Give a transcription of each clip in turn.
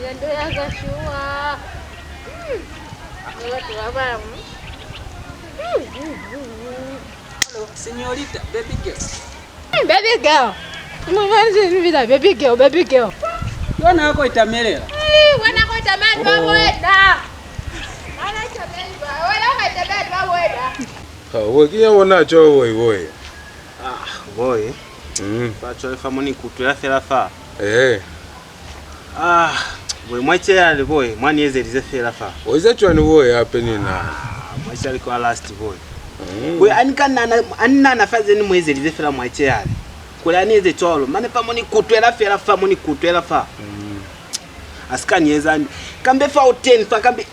Ndio yakashua. Watu wabamu. Hello, señorita, baby girl. Baby girl. Mwanzo ni vida baby girl. Wana wako itamelela. Wana wako itamani baweda. Ana chameli ba. Wana wako itamani baweda. Wewe kia wona cho wewe. Boy. Pacho famoni kutula felafa. Boy mwache yale boy, mwani ezelize felafa. Oiza chwani boy hapeni na. Mwache alikuwa last boy. Boy anina nafaze ni mwezelize fela mwache yale. Kula nieze cholo, mane famoni kutwela felafa, moni kutwela fa. Askani ezani. Kambe fa 10 fa kambe.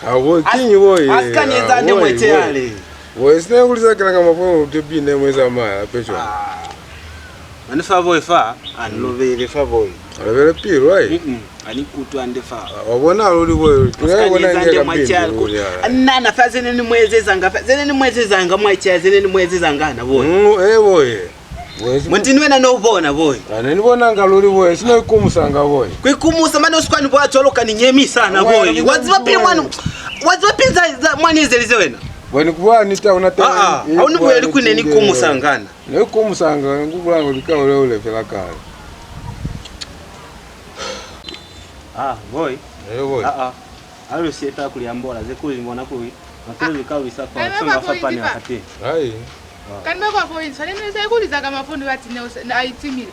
Boy kinyi boy. Askani ezani mwache yale. Boy sina kuliza kanga mapo utebine mweza maya pecho. Mane fa boy fa, anlovele fa boy. Alavele piro ai. Ani kutu ande fa. Wabona loli boy. Tunabona ngeka piro. Anna nafaze nini mwezezanga, zene ni mwezezanga mwache zene ni mwezezanga na boy. Boy. Mwentini wena no ubona boy. Anani bona ngaloli boy, sina kumusanga boy. Kwikumusa mane usikwani bwa choloka ni nyemi sana boy. Waziwa pili mwana. Waziwa pinza mwani ezelize wena. Bwani kuwa nita unataka. Auni boy likwine ni kumusangana. Ne kumusanga ngubulango likawo ole fela kale. Boy. Boy. Alo sieta kuliambola zekuli mbona kuli. Matendo bikao bisafa. Songa fa pani wakati. Hai. Kanima kwa point, salime sekuliza kama fundi wati na aitimile.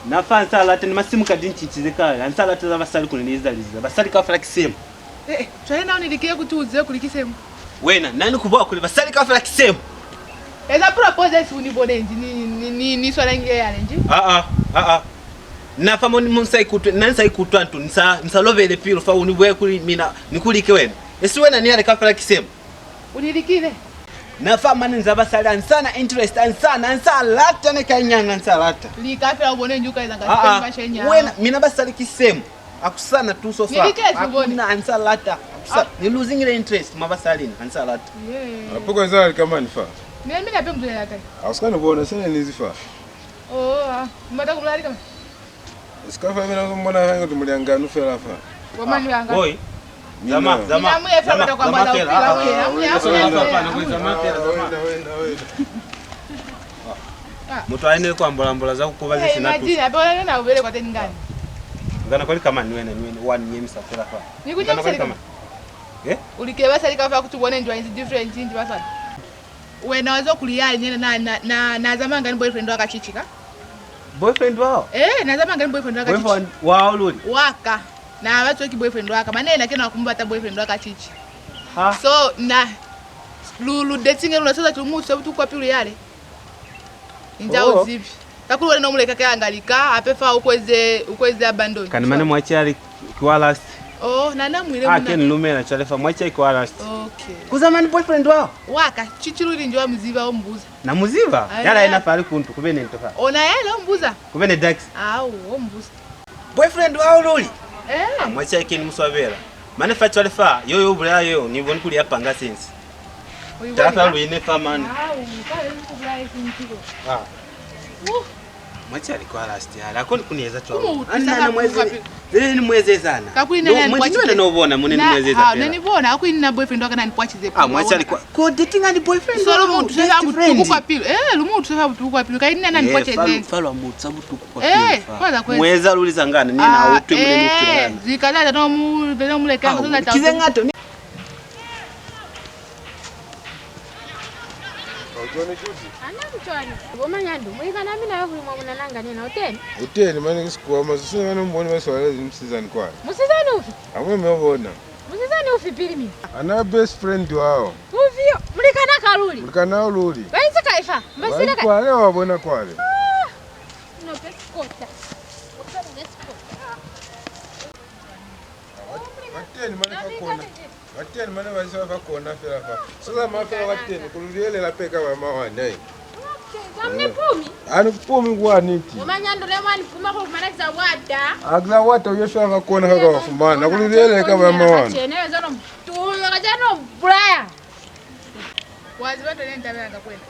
Na fansa late ni masimu kadinchi chizekala. Ansala taza basali kuniliza. Basali kafala kisemu. Chwale nao nilikia kutuuze kulikisemu. Wena, nani kubwa kuli basali kafala kisemu? Eza propose si unibonenji ni swala nge yale nji. Na famoni monsai kutu nansai kutu antu nsa lovele pilo fa unibwe kuli mina nikulike wena. Esi wena ni ale kafala kisemu. Unilikile. Na fama nzaba sala sana interest ansana lata ne kanyanga nsalata. Likafela ubonenji ukaeza ngasikeni mashenya. Wena mina basali kisemu. Akusana tu so far. Akuna ansalata. Ni losing the interest mabasalini ansalata. Apoko nzali kama nifa. Mimi nape mtu yake. Asikana bona sana nizifa. Mbata kulali kama. Sikafa mimi na mbona hanga tumulianga nufela fa. Wamani wanga. Boy. Zama. Nyamu ya fela kwa mbala upila wewe. Mtu aine kwa mbola za kukubaza sinatu. Imagine abona na ubele kwa teni ngani. Ngana kweli kama niwe wani nyemisa fela fa. Nikuja msalika. Ulikeba salika fa kutubone njwa is different nji basana. Wena wazo kuliyali nyene na zamanga ni boyfriend waka chichika. Boyfriend wao? Na zamanga ni boyfriend waka chichi. Boyfriend wao luli. Waka. Na watu ki boyfriend waka. Manena kena wakumbata boyfriend waka chichi. So na lulu dating lulu sasa tumutu sababu kwa pili yale. Njao zipi. Takulu wale nomuleka kaangalika apefa ukweze abandon. Kanimane mwachali kwa last. Na mwile muna. Ken lumena chalefa mwacha kwa last. Okay. Kuzamani boyfriend wao? Waka chichiruli njwa mziva au mbuza. Na muziva? Yala ina pali kuntu kubene ntoka. Ona yela mbuza. Kubene dax. Mbuza. Boyfriend wao luli? Mwacha ken muswabera. Mane fa chalefa yoyo bula yo ni boni kuli apanga sense. Tafa luine fa man. Kale mkubula isinchiko. Mwacha alikuwa last yala. Akoni kunieza tu. Anana mwezi. Zile ni mwezi sana. Mwezi no bona munene mwezi sana. Nani bona akwini na boyfriend wake nani kwachize. Mwacha alikuwa ko dating ani boyfriend. So lumuntu sababu tukukwa pilo. Lumuntu sababu tukukwa pilo. Kaini nani kwachize. Falo mutu sababu tukukwa pilo. Kwanza kweli. Mweza luliza ngana nina utu mule nukirana. Zikala no mule kanga sasa ta. Kizengato. Utoni kuti? Anakuchwani. Ngoma nyandu. Mwika nami nawe kulimwa munananga nina hoteli. Hoteli mani sikuwa mazusina mani mboni maswala msizani kwa. Musizani ufi? Amwe meobona. Musizani ufi pili mimi. Ana best friend wao. Uvio. Mulikana kaluli. Mulikana ululi. Waisi kaifa. Mbasira kai. Kwale wabona kwale. No peskota. Wateni mane wazisa fakona fela fa. Sasa mafela wateni kululele la peka wa mawanai. Zamne pumi. Ani pumi kwa niti. Umanyando le mani puma ko manaza wada. Agla wata uyesha fakona kaka wafumana kululele kama mawana. Chenele zono mtuyo kajano braya. Wazi watu nenda banga kwenda.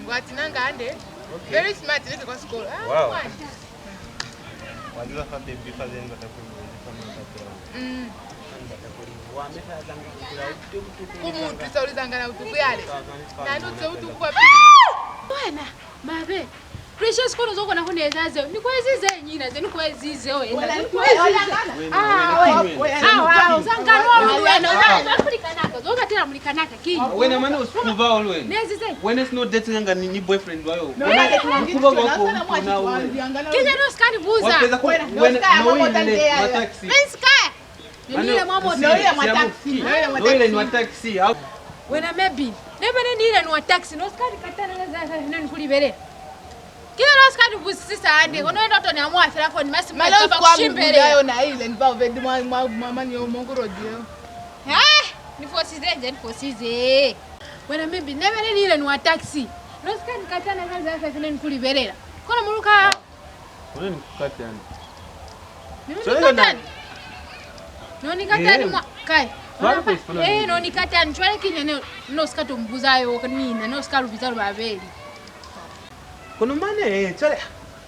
Wati nanga ande. Very smart niko kwa school. Wow. Wajua fa baby fa zeni batakuwa kama batakuwa. Umuntu saulizangana utuku yale. Na ndo utuku kwa bwana mabe precious kono zoko na kunezazo nikwezize nyina ze nikwezize wena zangano wena akulikanaka zoka tena mulikanaka kinyi wena mwana usikuva olwe nezize wena sino dating nga ni boyfriend wayo kuba wako kinyi no skani buza wena taxi menska nile mamo ni wa taxi wena maybe nebene nile ni wa taxi no skani katana za nani kulibere kila skani busisa ande unaenda to ni amwa afira ni masi mala kwa shimbele yayo na ile nipa vedi mama ni omongorodie nifosize wena maybe nebene nile ni wa taxi no skani katana za nani kuliberera kono muluka wewe ni kukatana noni katani mwa kai noni katani chwale kinye no skato mbuzayo kanina no skalu bizalo babeli kono mane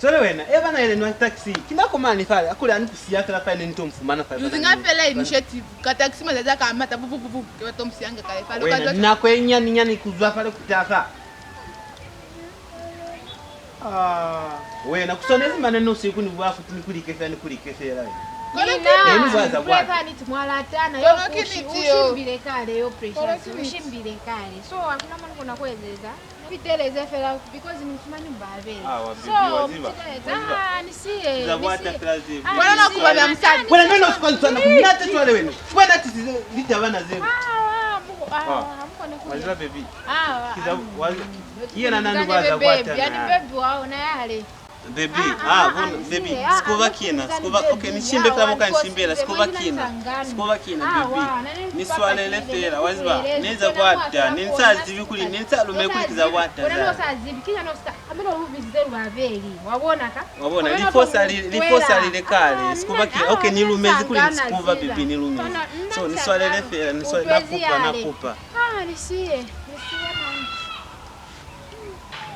chole wena bana ile ni taxi kinako mani fale akule anikusia kala fale nito mfumana fale yuzinga fele initiative ka taxi mazaza ka mata vuvuvu kwa tomsianga kale fale wena nakwenya nyani kuzwa fale kutaka wena kusonezi maneno siku ni bwafu tunikulike la Nina nitimwala tana yo ushimbile kale yo precious ushimbile kale so hakuna mwana kuna kuwezeza nipiteleze fela because nimfumani mbaveli so mtikeleza nisiye zawata plazi wala nakubana msadi wala neno sikwani kumnata tu wale wenu kwenda tisi litabana zenu wazira baby kiza wazi yeye na nani baza kwata yani baby wao na yale baby baby sikuva kina sikuva okay nishimbe kama kanishimbela sikuva kina baby niswalele fera waziba neza bwata ninsazivi kuli ninsalume kuli kiza bwata wala sazivi kina no sta ameno ubizize rwaveli wabona lifosa lile kale sikuva kina okay nilumezi kuli sikuva baby nilumezi so niswalele fera nakupa nisiye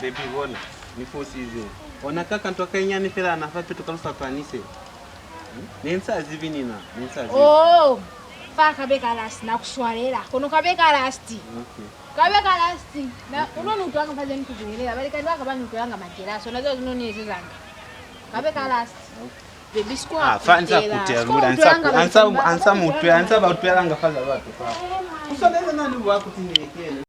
baby bona nifosi hizo ona kaka ntoka inyani fela anafape tukalufa panise nensa zivinina fa kabeka last na kuswalela kono kabeka last kabeka last na unono utwanga mfaze nikuzilela bali kadi waka banyu kuyanga majeraso nazo zinoni ezanga kabeka last baby squad fanza kutia muda ansa mutwe ansa bautwe langa faza watu fa usoneze nani wako tinilekele